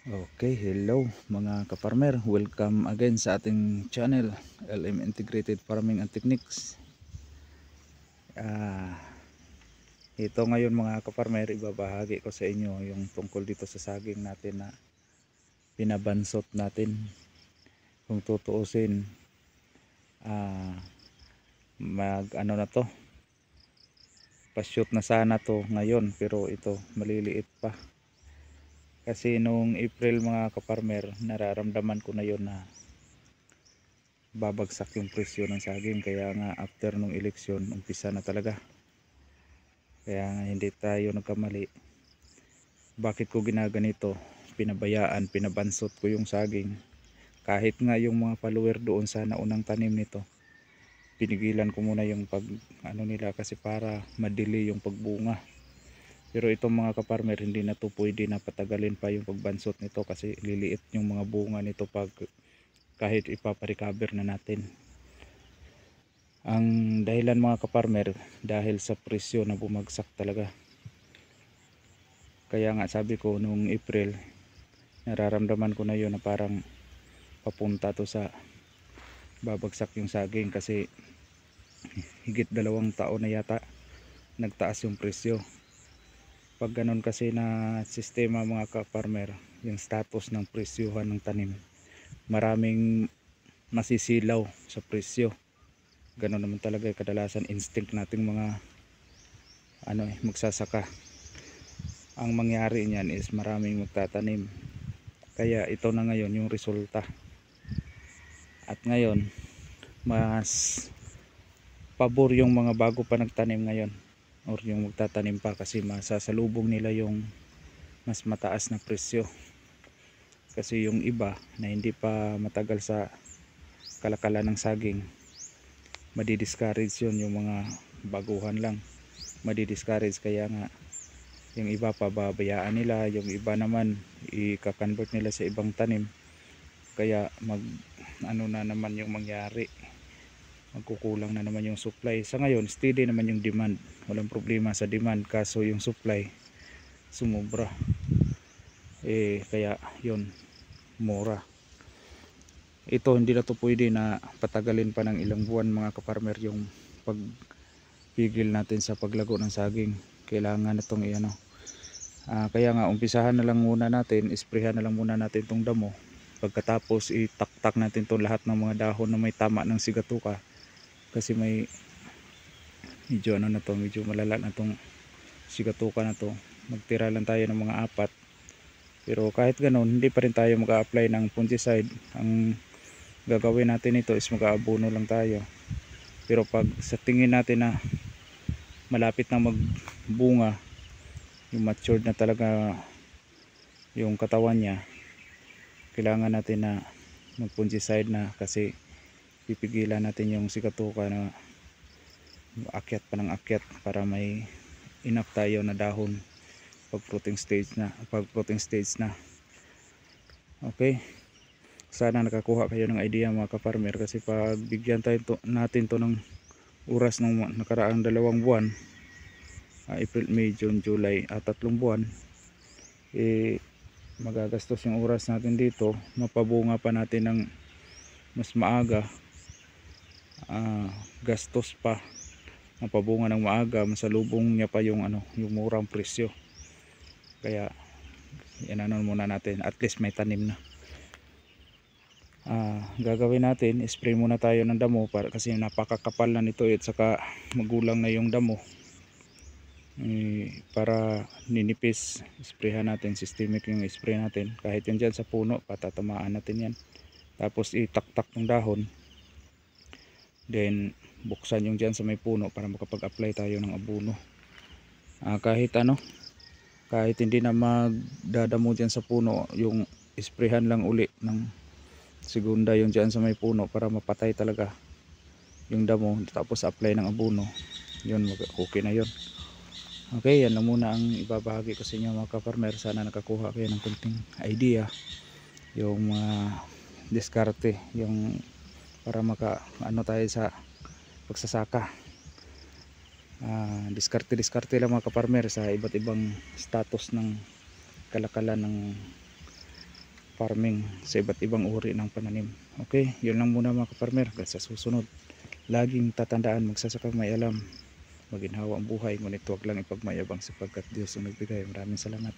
Okay, hello mga kaparmer. Welcome again sa ating channel, LM Integrated Farming and Techniques. Ah, ito ngayon mga kaparmer, ibabahagi ko sa inyo yung tungkol dito sa saging natin na pinabansot natin. Kung tutuusin, ah, mag ano na to, pa-shoot na sana to ngayon, pero ito maliliit pa. Kasi nung April mga kaparmer, nararamdaman ko na yon na babagsak yung presyo ng saging, kaya nga after nung eleksyon umpisa na talaga, kaya nga hindi tayo nagkamali. Bakit ko ginaganito, pinabayaan, pinabansot ko yung saging, kahit nga yung mga follower doon sa naunang tanim nito, pinigilan ko muna yung pag ano nila kasi para madili yung pagbunga. Pero itong mga kaparmer, hindi na to pwede na patagalin pa yung pagbansot nito kasi liliit yung mga bunga nito pag kahit ipaparecover na natin. Ang dahilan mga kaparmer, dahil sa presyo na bumagsak talaga. Kaya nga sabi ko nung April, nararamdaman ko na yun na parang papunta to sa babagsak yung saging kasi higit 2 taon na yata nagtaas yung presyo. Pag ganun kasi na sistema mga kaparmer, yung status ng presyohan ng tanim, maraming masisilaw sa presyo. Ganun naman talaga kadalasan instinct nating mga magsasaka. Ang mangyari niyan is maraming magtatanim, kaya ito na ngayon yung resulta. At ngayon mas pabor yung mga bago pa nagtanim ngayon or yung magtatanim pa kasi masasalubong nila yung mas mataas na presyo. Kasi yung iba na hindi pa matagal sa kalakalan ng saging, madi-discourage yun. Yung mga baguhan lang madi-discourage, kaya nga yung iba pababayaan nila, yung iba naman i-convert nila sa ibang tanim. Kaya na naman yung mangyari, magkukulang na naman yung supply. Sa ngayon steady naman yung demand, walang problema sa demand, kaso yung supply sumobra, kaya yun, mura. Ito hindi na to pwede na patagalin pa ng ilang buwan mga kaparmer, yung pagpigil natin sa paglago ng saging. Kailangan na itong kaya nga umpisahan na lang muna natin, isprehan na lang muna natin itong damo. Pagkatapos itaktak natin itong lahat ng mga dahon na may tama ng sigatuka, kasi may medyo medyo malala na itong sigatuka na to. Magtira lang tayo ng mga 4, pero kahit ganoon hindi pa rin tayo mag-a-apply ng fungicide. Ang gagawin natin ito is mag-aabono lang tayo. Pero pag sa tingin natin na malapit na magbunga, yung matured na talaga yung katawan niya, kailangan natin na mag-fungicide na, kasi pipigilan natin yung sigatuka na akyat pa ng akyat para may enough tayo na dahon pag fruiting stage na. Okay, sana nakakuha kayo ng idea mga kafarmer, kasi pag bigyan natin to ng oras ng nakaraang 2 buwan, April, May, June, July, 3 buwan, magagastos yung oras natin dito. Mapabunga pa natin ng mas maaga, gastos pa. Mapabunga ng maaga, masalubong niya pa yung yung murang presyo. Kaya yan muna natin, at least may tanim na. Gagawin natin, spray muna tayo ng damo kasi napakakapal na nito at saka magulang na yung damo. Para ninipis, sprayhan natin, systemic yung spray natin. Kahit yun dyan sa puno, patatamaan natin yan. Tapos itaktak ng dahon, then buksan yung dyan sa may puno para makapag-apply tayo ng abono. Kahit hindi na magdadamo dyan sa puno, yung sprayhan lang uli ng segunda yung dyan sa may puno para mapatay talaga yung damo, tapos apply ng abono, yun, okay na yun. Okay, yan lang muna ang ibabahagi ko sa inyo mga ka-farmer. Sana nakakuha kayo ng kunting idea, yung diskarte, yung para tayo sa pagsasaka. Diskarte lang mga ka-farmer sa iba't ibang status ng kalakalan ng farming sa iba't ibang uri ng pananim. Okay, yun lang muna mga kaparmer. Hanggang sa susunod, laging tatandaan, magsasaka may alam, maginhawa ang buhay, ngunit huwag lang ipagmayabang sapagkat Diyos ang nagbigay. Maraming salamat.